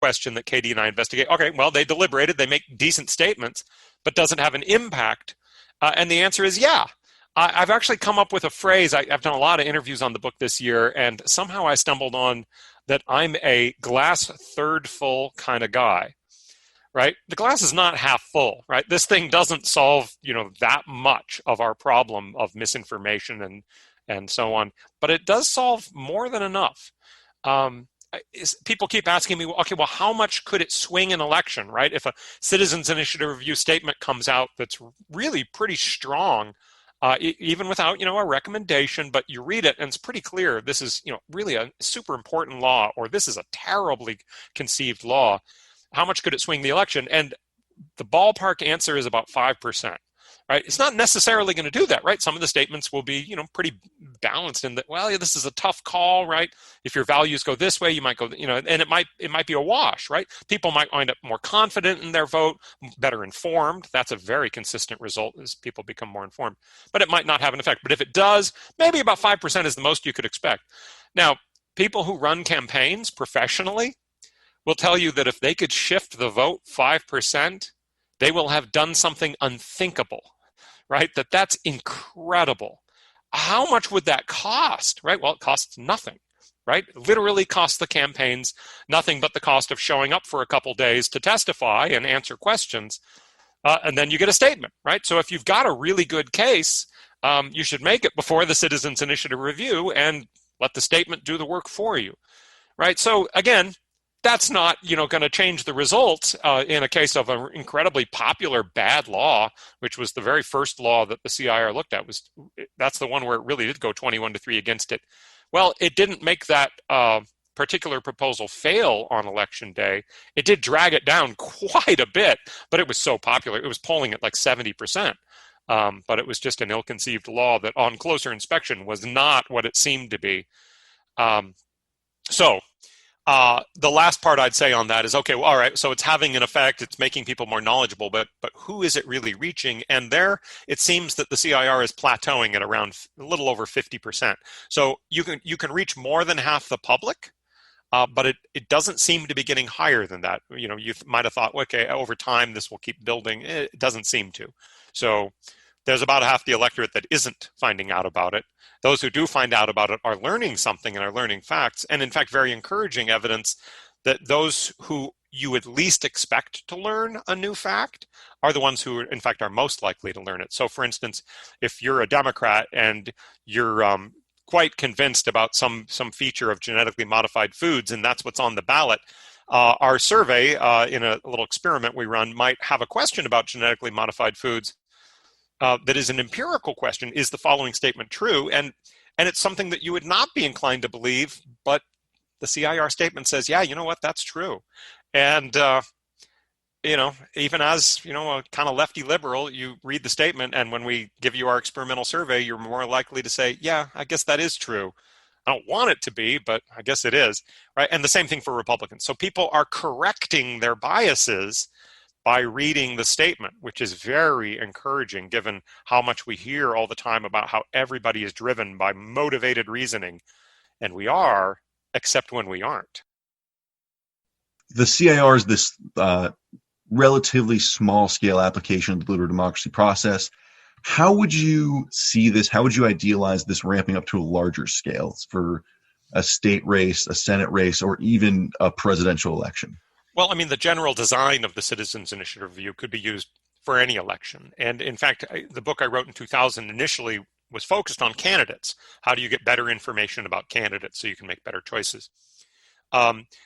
question that Katie and I investigate. Okay, well, they deliberated, they make decent statements, but does it have an impact? And the answer is yeah. I've actually come up with a phrase. I've done a lot of interviews on the book this year, and somehow I stumbled on that I'm a glass third full kind of guy, right? The glass is not half full, right? This thing doesn't solve, that much of our problem of misinformation and so on, but it does solve more than enough. People keep asking me, okay, well, how much could it swing an election, right? If a Citizens Initiative review statement comes out that's really pretty strong, even without, a recommendation, but you read it and it's pretty clear this is, really a super important law, or this is a terribly conceived law. How much could it swing the election? And the ballpark answer is about 5%, right? It's not necessarily going to do that, right? Some of the statements will be, pretty balanced in that, well, this is a tough call, right? If your values go this way, you might go, and it might be a wash, right? People might wind up more confident in their vote, better informed. That's a very consistent result as people become more informed, but it might not have an effect. But if it does, maybe about 5% is the most you could expect. Now, people who run campaigns professionally will tell you that if they could shift the vote 5%, they will have done something unthinkable, right? That's incredible. How much would that cost, right? Well, it costs nothing, right? It literally costs the campaigns nothing but the cost of showing up for a couple days to testify and answer questions, and then you get a statement, right? So if you've got a really good case, you should make it before the Citizens Initiative review and let the statement do the work for you, right? So again, that's not, going to change the results in a case of an incredibly popular bad law, which was the very first law that the CIR looked at. That's the one where it really did go 21-3 against it. Well, it didn't make that particular proposal fail on election day. It did drag it down quite a bit, but it was so popular. It was polling at like 70%. But it was just an ill-conceived law that on closer inspection was not what it seemed to be. The last part I'd say on that is, okay, well, all right, so it's having an effect, it's making people more knowledgeable, but who is it really reaching? And there, it seems that the CIR is plateauing at around a little over 50%. So you can reach more than half the public, but it doesn't seem to be getting higher than that. You might have thought, okay, over time this will keep building. It doesn't seem to. So there's about half the electorate that isn't finding out about it. Those who do find out about it are learning something and are learning facts, and in fact, very encouraging evidence that those who you would least expect to learn a new fact are the ones who, in fact, are most likely to learn it. So, for instance, if you're a Democrat and you're quite convinced about some feature of genetically modified foods, and that's what's on the ballot, our survey in a little experiment we run might have a question about genetically modified foods that is an empirical question. Is the following statement true? And it's something that you would not be inclined to believe, but the CIR statement says, yeah, you know what, that's true. And, even as, a kind of lefty liberal, you read the statement, and when we give you our experimental survey, you're more likely to say, yeah, I guess that is true. I don't want it to be, but I guess it is, right? And the same thing for Republicans. So people are correcting their biases by reading the statement, which is very encouraging given how much we hear all the time about how everybody is driven by motivated reasoning. And we are, except when we aren't. The CIR is this relatively small-scale application of the deliberative democracy process. How would you see this? How would you idealize this ramping up to a larger scale for a state race, a Senate race, or even a presidential election? Well, the general design of the Citizens Initiative Review could be used for any election. And in fact, the book I wrote in 2000 initially was focused on candidates. How do you get better information about candidates so you can make better choices?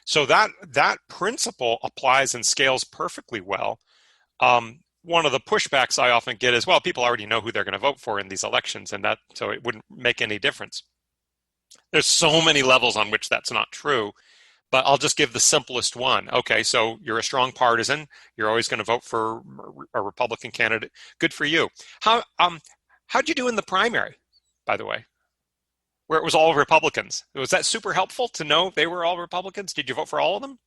So that principle applies and scales perfectly well. One of the pushbacks I often get is, well, people already know who they're going to vote for in these elections, and so it wouldn't make any difference. There's so many levels on which that's not true. But I'll just give the simplest one. Okay, so you're a strong partisan. You're always going to vote for a Republican candidate. Good for you. How'd you do in the primary, by the way, where it was all Republicans? Was that super helpful to know they were all Republicans? Did you vote for all of them?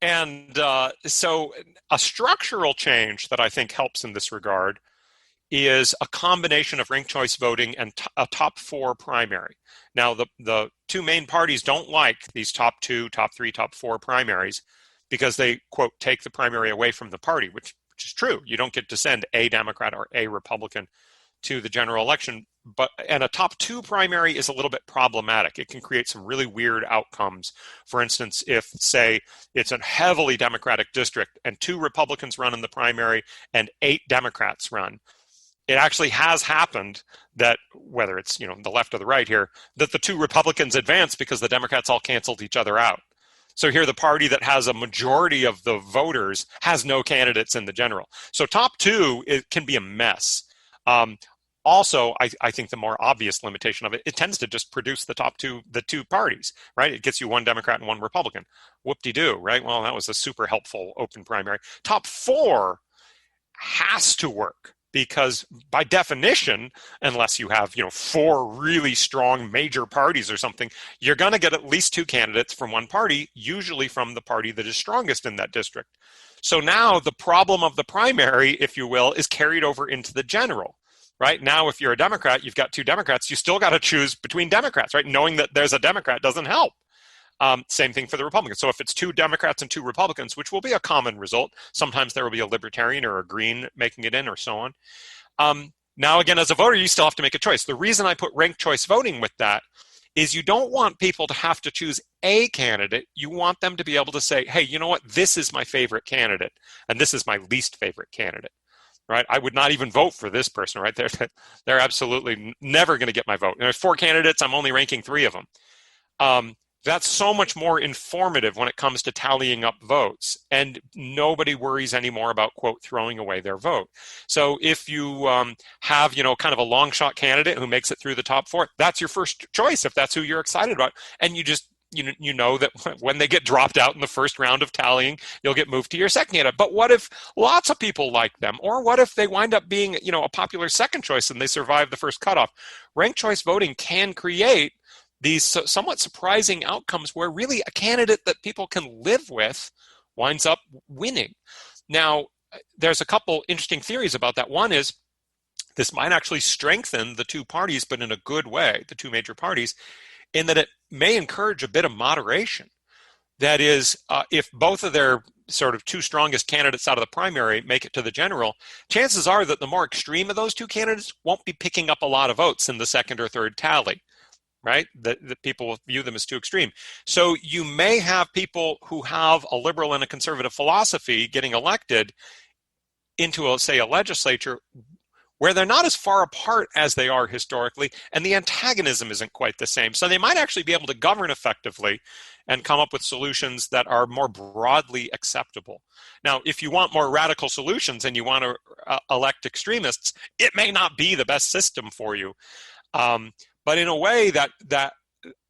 And so a structural change that I think helps in this regard is a combination of ranked choice voting and a top four primary. Now, the two main parties don't like these top two, top three, top four primaries because they, quote, take the primary away from the party, which is true. You don't get to send a Democrat or a Republican to the general election. And a top two primary is a little bit problematic. It can create some really weird outcomes. For instance, if, say, it's a heavily Democratic district and 2 Republicans run in the primary and 8 Democrats run, it actually has happened that, whether it's the left or the right here, that the 2 Republicans advance because the Democrats all canceled each other out. So here the party that has a majority of the voters has no candidates in the general. So top 2, it can be a mess. Also, I think the more obvious limitation of it, it tends to just produce the two parties, right? It gets you 1 Democrat and 1 Republican. Whoop-de-doo, right? Well, that was a super helpful open primary. Top 4 has to work because by definition, unless you have 4 really strong major parties or something, you're going to get at least 2 candidates from one party, usually from the party that is strongest in that district. So now the problem of the primary, if you will, is carried over into the general. Right now, if you're a Democrat, you've got 2 Democrats, you still got to choose between Democrats, right? Knowing that there's a Democrat doesn't help. Same thing for the Republicans. So if it's 2 Democrats and 2 Republicans, which will be a common result, sometimes there will be a Libertarian or a Green making it in or so on. Now, again, as a voter, you still have to make a choice. The reason I put ranked choice voting with that is you don't want people to have to choose a candidate. You want them to be able to say, hey, you know what? This is my favorite candidate, and this is my least favorite candidate. Right, I would not even vote for this person. Right, they're absolutely never going to get my vote. There's 4 candidates. I'm only ranking 3 of them. That's so much more informative when it comes to tallying up votes, and nobody worries anymore about, quote, throwing away their vote. So if you have kind of a long shot candidate who makes it through the top 4, that's your first choice if that's who you're excited about, and you just you know that when they get dropped out in the first round of tallying, you'll get moved to your second candidate. But what if lots of people like them? Or what if they wind up being, a popular second choice and they survive the first cutoff? Ranked choice voting can create these somewhat surprising outcomes where really a candidate that people can live with winds up winning. Now, there's a couple interesting theories about that. One is this might actually strengthen the 2 parties, but in a good way, the 2 major parties, in that it may encourage a bit of moderation. That is, if both of their sort of 2 strongest candidates out of the primary make it to the general, chances are that the more extreme of those 2 candidates won't be picking up a lot of votes in the second or third tally, right? That people will view them as too extreme. So you may have people who have a liberal and a conservative philosophy getting elected into, say, a legislature where they're not as far apart as they are historically, and the antagonism isn't quite the same. So they might actually be able to govern effectively and come up with solutions that are more broadly acceptable. Now, if you want more radical solutions and you want to elect extremists, it may not be the best system for you. But in a way that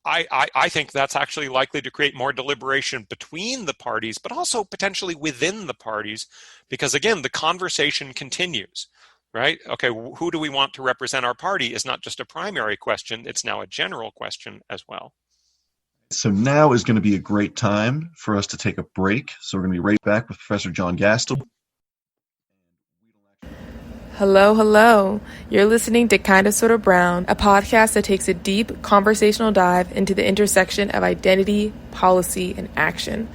I think that's actually likely to create more deliberation between the parties, but also potentially within the parties, because again, the conversation continues. Right? Okay, who do we want to represent our party is not just a primary question, it's now a general question as well. So now is going to be a great time for us to take a break. So we're going to be right back with Professor John Gastil. Hello. You're listening to Kinda Sorta Brown, a podcast that takes a deep conversational dive into the intersection of identity, policy, and action.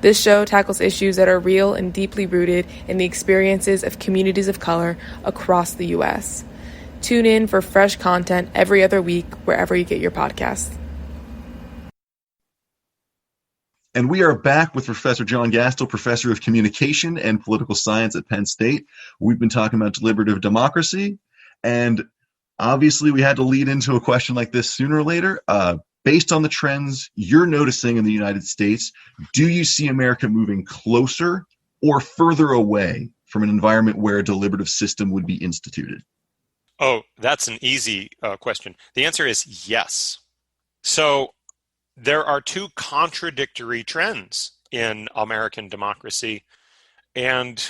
This show tackles issues that are real and deeply rooted in the experiences of communities of color across the U.S. Tune in for fresh content every other week wherever you get your podcasts. And we are back with Professor John Gastil, Professor of Communication and Political Science at Penn State. We've been talking about deliberative democracy, and obviously we had to lead into a question like this sooner or later. Based on the trends you're noticing in the United States, do you see America moving closer or further away from an environment where a deliberative system would be instituted? Oh, that's an easy question. The answer is yes. So there are 2 contradictory trends in American democracy. And,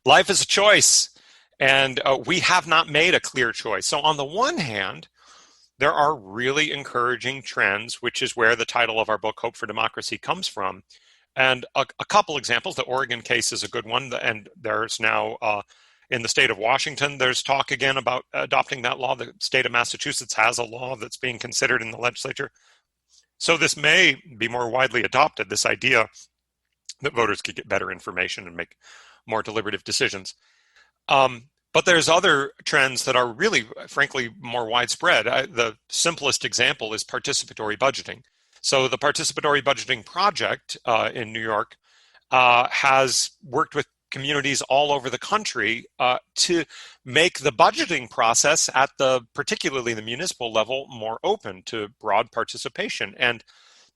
life is a choice. And we have not made a clear choice. So on the one hand, there are really encouraging trends, which is where the title of our book, Hope for Democracy, comes from. And a couple examples, the Oregon case is a good one, and there's now, in the state of Washington, there's talk again about adopting that law. The state of Massachusetts has a law that's being considered in the legislature. So this may be more widely adopted, this idea that voters could get better information and make more deliberative decisions. But there's other trends that are really, frankly, more widespread. The simplest example is participatory budgeting. So the Participatory Budgeting Project in New York has worked with communities all over the country to make the budgeting process at particularly the municipal level more open to broad participation. And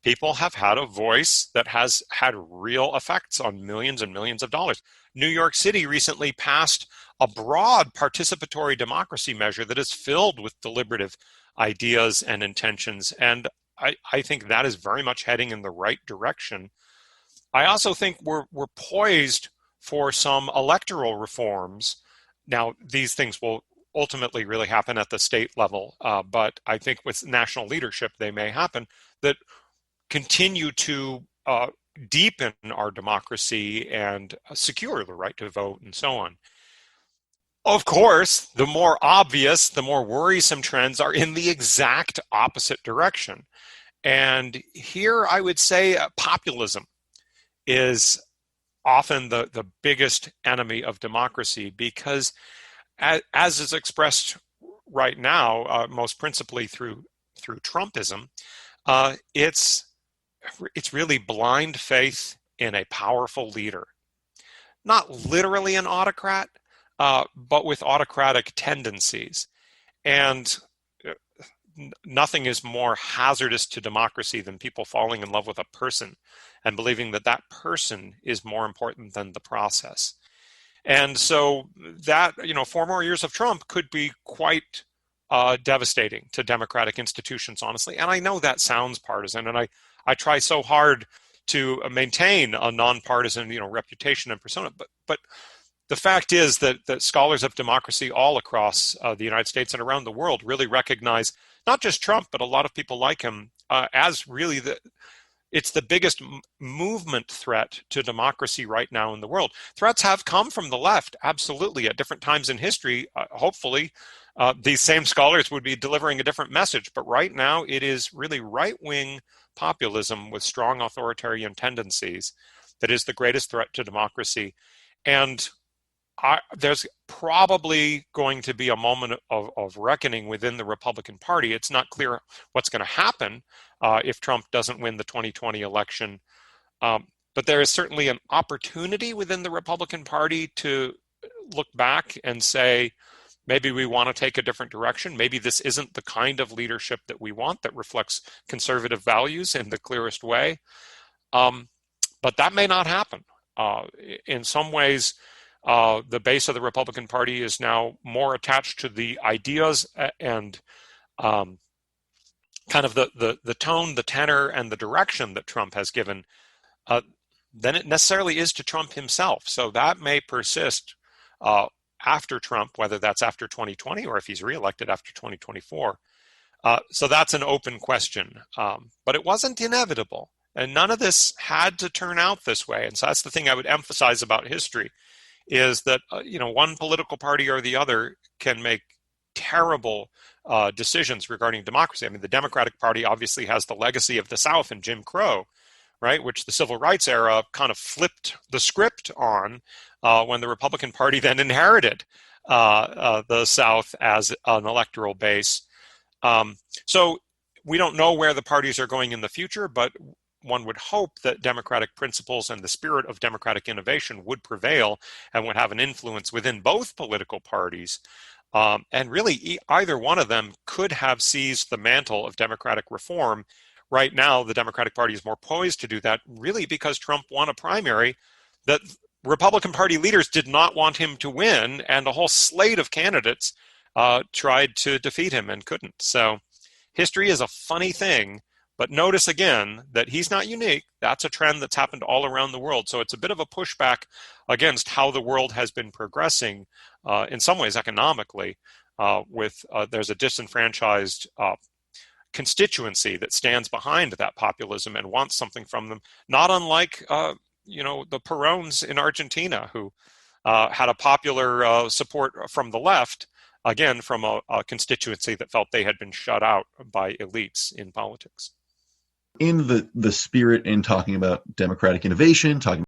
people have had a voice that has had real effects on millions and millions of dollars. New York City recently passed a broad participatory democracy measure that is filled with deliberative ideas and intentions. And I think that is very much heading in the right direction. I also think we're poised for some electoral reforms. Now, these things will ultimately really happen at the state level, but I think with national leadership, they may happen, that continue to deepen our democracy and secure the right to vote and so on. Of course, the more obvious, the more worrisome trends are in the exact opposite direction. And here I would say populism is often the biggest enemy of democracy, because as is expressed right now, most principally through Trumpism, it's really blind faith in a powerful leader. Not literally an autocrat, but with autocratic tendencies. And nothing is more hazardous to democracy than people falling in love with a person and believing that that person is more important than the process. And so that, 4 more years of Trump could be quite devastating to democratic institutions, honestly. And I know that sounds partisan, and I try so hard to maintain a nonpartisan, reputation and persona. But the fact is that scholars of democracy all across the United States and around the world really recognize not just Trump, but a lot of people like him as really it's the biggest movement threat to democracy right now in the world. Threats have come from the left, absolutely, at different times in history. Hopefully, these same scholars would be delivering a different message. But right now, it is really right-wing populism with strong authoritarian tendencies that is the greatest threat to democracy. And there's probably going to be a moment of reckoning within the Republican Party. It's not clear what's going to happen if Trump doesn't win the 2020 election. But there is certainly an opportunity within the Republican Party to look back and say, maybe we want to take a different direction. Maybe this isn't the kind of leadership that we want that reflects conservative values in the clearest way. But that may not happen. In some ways, the base of the Republican Party is now more attached to the ideas and kind of the tone, the tenor, and the direction that Trump has given than it necessarily is to Trump himself. So that may persist after Trump, whether that's after 2020 or if he's reelected after 2024. So that's an open question. But it wasn't inevitable. And none of this had to turn out this way. And so that's the thing I would emphasize about history, is that one political party or the other can make terrible decisions regarding democracy. I mean, the Democratic Party obviously has the legacy of the South and Jim Crow, right, which the Civil Rights era kind of flipped the script on when the Republican Party then inherited the South as an electoral base. So we don't know where the parties are going in the future, but one would hope that democratic principles and the spirit of democratic innovation would prevail and would have an influence within both political parties. And really, either one of them could have seized the mantle of democratic reform. Right now, the Democratic Party is more poised to do that, really because Trump won a primary that Republican Party leaders did not want him to win, and a whole slate of candidates tried to defeat him and couldn't. So history is a funny thing. But notice again that he's not unique. That's a trend that's happened all around the world. So it's a bit of a pushback against how the world has been progressing, in some ways economically, there's a disenfranchised constituency that stands behind that populism and wants something from them, not unlike the Perones in Argentina, who had a popular support from the left, again, from a constituency that felt they had been shut out by elites in politics. In the spirit in talking about democratic innovation, talking